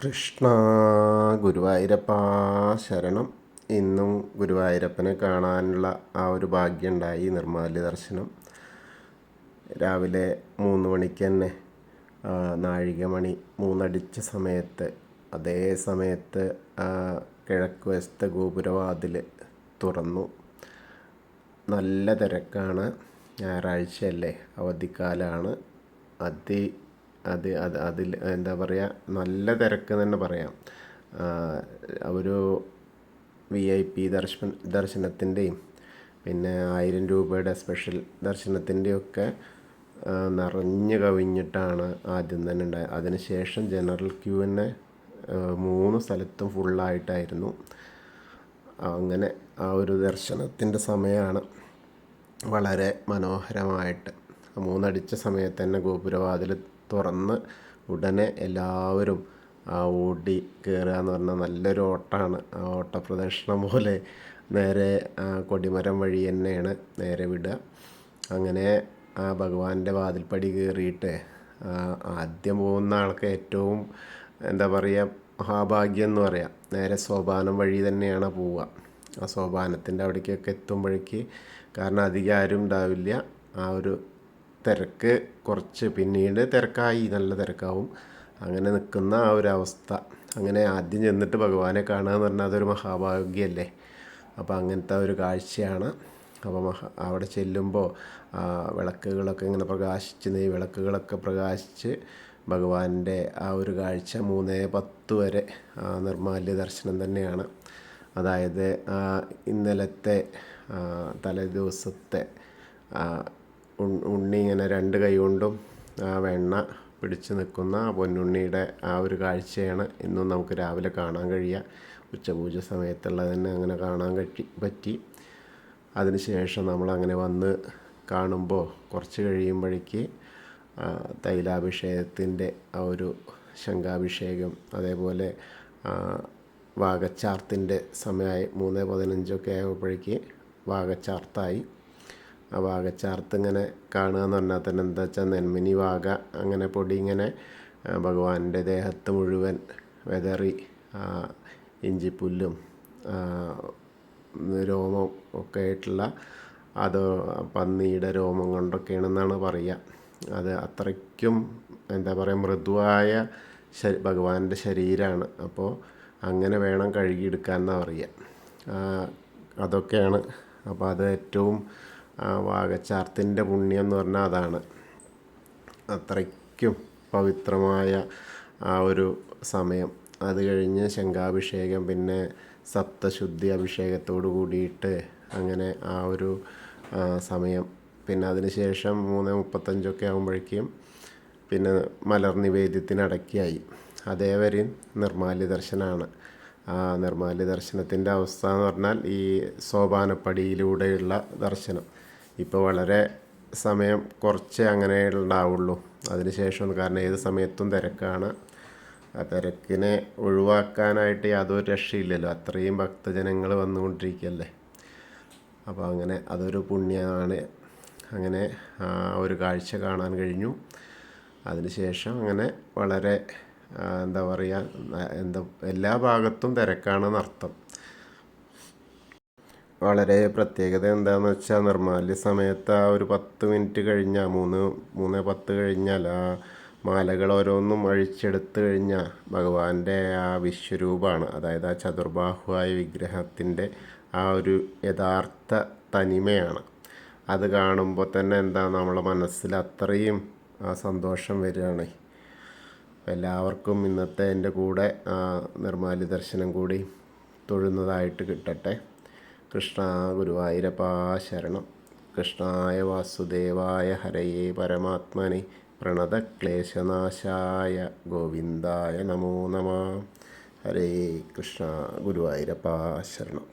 കൃഷ്ണ ഗുരുവായൂരപ്പ ശരണം. ഇന്നും ഗുരുവായൂരപ്പനെ കാണാനുള്ള ആ ഒരു ഭാഗ്യമുണ്ടായി. നിർമ്മാല്യ ദർശനം രാവിലെ 3 മണിക്ക് തന്നെ നാഴികമണി 3 അടിച്ച സമയത്ത്, അതേ സമയത്ത് കിഴക്ക് വശത്തെ ഗോപുരവാതിൽ തുറന്നു. നല്ല തിരക്കാണ്. ഞായറാഴ്ചയല്ലേ, അവധിക്കാലമാണ്. അതിൽ എന്താ പറയുക, നല്ല തിരക്ക് തന്നെ പറയാം. ഒരു VIP ദർശനത്തിൻ്റെയും പിന്നെ 1000 രൂപയുടെ സ്പെഷ്യൽ ദർശനത്തിൻ്റെയൊക്കെ നിറഞ്ഞു കവിഞ്ഞിട്ടാണ് ആദ്യം തന്നെ ഉണ്ടായത്. അതിനുശേഷം ജനറൽ ക്യൂ തന്നെ 3 സ്ഥലത്തും ഫുള്ളായിട്ടായിരുന്നു. അങ്ങനെ ആ ഒരു ദർശനത്തിൻ്റെ സമയമാണ്. വളരെ മനോഹരമായിട്ട് 3 അടിച്ച സമയത്ത് തന്നെ ഗോപുരവാതിൽ തുറന്ന് ഉടനെ എല്ലാവരും ഓടി കയറുക എന്ന് പറഞ്ഞാൽ നല്ലൊരു ഓട്ടമാണ്. ആ ഓട്ടപ്രദക്ഷിണം പോലെ നേരെ കൊടിമരം വഴി തന്നെയാണ് നേരെ വിടുക. അങ്ങനെ ആ ഭഗവാന്റെ വാതിൽപ്പടി കയറിയിട്ട് ആദ്യം പോകുന്ന ആൾക്ക് ഏറ്റവും എന്താ പറയുക, മഹാഭാഗ്യം എന്ന് പറയാം. നേരെ സോപാനം വഴി തന്നെയാണ് പോവുക. ആ സോപാനത്തിൻ്റെ അവിടേക്കൊക്കെ എത്തുമ്പോഴേക്ക്, കാരണം അധികം ആരും ഉണ്ടാവില്ല. ആ ഒരു തിരക്ക് കുറച്ച് പിന്നീട് തിരക്കായി, നല്ല തിരക്കാവും. അങ്ങനെ നിൽക്കുന്ന ആ ഒരു അവസ്ഥ. അങ്ങനെ ആദ്യം ചെന്നിട്ട് ഭഗവാനെ കാണുക എന്ന് പറഞ്ഞാൽ അതൊരു മഹാഭാഗ്യമല്ലേ. അപ്പോൾ അങ്ങനത്തെ ഒരു കാഴ്ചയാണ്. അപ്പോൾ അവിടെ ചെല്ലുമ്പോൾ വിളക്കുകളൊക്കെ ഇങ്ങനെ നെയ് വിളക്കുകളൊക്കെ പ്രകാശിച്ച് ഭഗവാന്റെ ആ ഒരു കാഴ്ച 3:10 വരെ നിർമ്മാല്യ ദർശനം തന്നെയാണ്. അതായത് ഇന്നലത്തെ തലേദിവസത്തെ ഉണ്ണി ഇങ്ങനെ 2 കൈ കൊണ്ടും വെണ്ണ പിടിച്ച് നിൽക്കുന്ന പൊന്നുണ്ണിയുടെ ആ ഒരു കാഴ്ചയാണ് ഇന്നും നമുക്ക് രാവിലെ കാണാൻ കഴിയുക. ഉച്ചപൂജ സമയത്തുള്ളത് തന്നെ അങ്ങനെ കാണാൻ പറ്റി. അതിനുശേഷം നമ്മളങ്ങനെ വന്ന് കാണുമ്പോൾ കുറച്ച് കഴിയുമ്പോഴേക്ക് തൈലാഭിഷേകത്തിൻ്റെ ആ ഒരു ശംഖാഭിഷേകം, അതേപോലെ വാകച്ചാർത്തിൻ്റെ സമയമായി 3:15 ആയപ്പോഴേക്ക് വാകച്ചാർത്തായി. ആ വാകച്ചാർത്ത് ഇങ്ങനെ കാണുക എന്ന് പറഞ്ഞാൽ തന്നെ എന്താ വെച്ചാൽ, നെന്മിനി വാക അങ്ങനെ പൊടി ഇങ്ങനെ ഭഗവാന്റെ ദേഹത്ത് മുഴുവൻ വെതറി ഇഞ്ചിപ്പുല്ലും രോമം ഒക്കെ ആയിട്ടുള്ള അത് പന്നിയുടെ രോമം കൊണ്ടൊക്കെയാണെന്നാണ് പറയുക. അത് അത്രയ്ക്കും എന്താ പറയുക, മൃദുവായ ഭഗവാന്റെ ശരീരമാണ്. അപ്പോൾ അങ്ങനെ വേണം കഴുകിയെടുക്കാൻ എന്നാണ് പറയുക. അതൊക്കെയാണ്. അപ്പോൾ അത് ഏറ്റവും വാകച്ചാർത്തിൻ്റെ പുണ്യം എന്ന് പറഞ്ഞാൽ അതാണ്. അത്രയ്ക്കും പവിത്രമായ ആ ഒരു സമയം. അത് കഴിഞ്ഞ് ശംഖാഭിഷേകം, പിന്നെ സപ്തശുദ്ധി അഭിഷേകത്തോട് കൂടിയിട്ട് അങ്ങനെ ആ ഒരു സമയം. പിന്നെ അതിന് ശേഷം 3:35 ആകുമ്പോഴേക്കും പിന്നെ മലർ നിവേദ്യത്തിനടക്കിയായി. അതേവരെയും നിർമ്മാല്യ ദർശനമാണ്. ആ നിർമ്മാല്യ ദർശനത്തിൻ്റെ അവസ്ഥ എന്ന് പറഞ്ഞാൽ ഈ സോപാനപ്പടിയിലൂടെയുള്ള ദർശനം. ഇപ്പോൾ വളരെ സമയം കുറച്ചേ അങ്ങനെ ഉണ്ടാവുള്ളൂ. അതിനുശേഷം, കാരണം ഏത് സമയത്തും തിരക്കാണ്. ആ തിരക്കിനെ ഒഴിവാക്കാനായിട്ട് യാതൊരു രക്ഷയില്ലല്ലോ. അത്രയും ഭക്തജനങ്ങൾ വന്നുകൊണ്ടിരിക്കുകയല്ലേ. അപ്പോൾ അങ്ങനെ അതൊരു പുണ്യമാണ്. അങ്ങനെ ഒരു കാഴ്ച കാണാൻ കഴിഞ്ഞു. അതിനുശേഷം അങ്ങനെ വളരെ എന്താ പറയുക, എല്ലാ ഭാഗത്തും തിരക്കാണെന്നർത്ഥം. വളരെ പ്രത്യേകത എന്താണെന്ന് വെച്ചാൽ, നിർമ്മാല്യ സമയത്ത് ആ ഒരു 10 മിനിറ്റ് കഴിഞ്ഞാൽ 3:10 കഴിഞ്ഞാൽ ആ മാലകൾ ഓരോന്നും അഴിച്ചെടുത്ത് കഴിഞ്ഞാൽ ഭഗവാന്റെ ആ വിശ്വരൂപമാണ്, അതായത് ആ ചതുർബാഹുവായ വിഗ്രഹത്തിൻ്റെ ആ ഒരു യഥാർത്ഥ തനിമയാണ്. അത് കാണുമ്പോൾ തന്നെ എന്താ, നമ്മളെ മനസ്സിൽ അത്രയും സന്തോഷം വരികയാണ്. എല്ലാവർക്കും ഇന്നത്തെ എൻ്റെ കൂടെ നിർമ്മാല്യ ദർശനം കൂടി തൊഴുന്നതായിട്ട് കിട്ടട്ടെ. കൃഷ്ണ ഗുരുവായൂരപ്പ ശരണം. കൃഷ്ണായ വാസുദേവായ ഹരയേ പരമാത്മനെ പ്രണതക്ലേശനാശായ ഗോവിന്ദായ നമോ നമഃ. ഹരേ കൃഷ്ണ ഗുരുവായൂരപ്പ ശരണം.